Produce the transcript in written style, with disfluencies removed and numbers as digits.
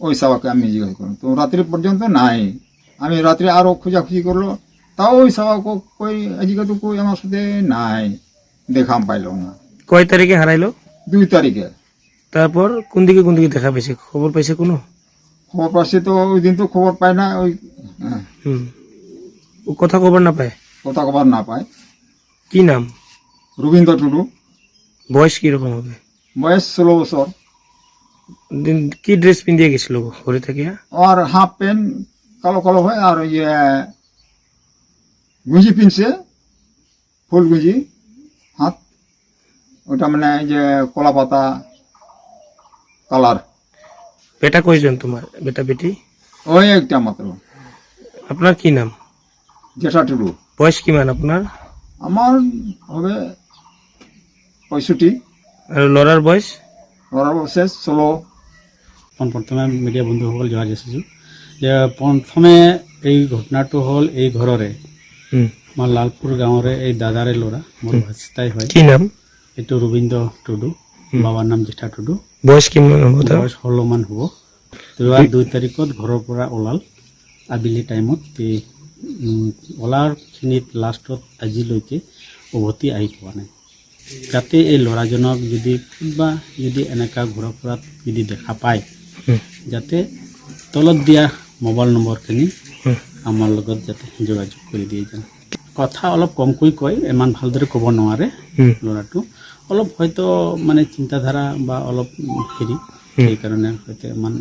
ওই সাবাকে আমি জিজ্ঞাসা করলাম, তো রাত্রি পর্যন্ত নাই। আমি রাত্রে আরো খোঁজাখুঁজি করলো, তাও ওই সাবা কই আজকে তো কই আমার সাথে নাই, দেখাম পাইল না। কয় তারিখে হারাইলো? 2 তারিখে। তারপর কোন দিকে দেখা পেয়েছে, খবর পাইছে কোনো? খবর পাচ্ছি তো ওই দিন তো খবর পায় না, ওই ও কথা খবর না পায়? কথা খবর না পায়। কি নাম? রবীন্দ্র টুডু। বয়স কিরকম হবে? বয়স 16 বছর। কি ড্রেস পিন্দিয়ে গেছিল ঘরে থেকে? আর হাফ প্যান্ট কালো কালো হয়, আর ইয়ে গুঁজি পিনছে, ফুল গুঁজি হাত, ওটা মানে যে কলা পাতা কালার। বেটা কয়জন তোমার, বেটা বেটি? ওই একটা মাত্র। আপনার কি নাম? জেঠা টুডু। বয়স কিমান আপনার? আমার হবে 65। আর লড়ার বয়স? ওরা শেষ 16। প্ৰথমে মিডিয়া বন্ধুসকল জনাই দিছোঁ যে প্ৰথমে এই ঘটনাটো হ'ল এই ঘৰৰে আমাৰ লালপুৰ গাঁৱৰে এই দাদাৰে ল'ৰা, মোৰ ভাস্তাই হয়। কি নাম? এইটো ৰবীন্দ্ৰ টুডু, বাবাৰ নাম জেঠা টুডু। বয়স কিমান হ'ব? বয়স 16 মান হ'ব। তো 2 তাৰিখত ঘৰৰ পৰা ওলাল আবেলি টাইমত। ওলাৰখিনিত লাষ্টত আজিলৈকে উভতি আহি পোৱা নাই। যাতে এই ল'ৰাজনক যদি কিবা যদি এনেকুৱা ঘৰৰ পৰা যদি দেখা পায়, যাতে তলত দিয়া মোবাইল নম্বৰখিনি আমাৰ লগত যাতে যোগাযোগ কৰি দিয়ে যেন। কথা অলপ কমকৈ কয়, ইমান ভালদৰে ক'ব নোৱাৰে ল'ৰাটো। অলপ হয়তো মানে চিন্তাধাৰা বা অলপ হেৰি, সেইকাৰণে হয়তো ইমান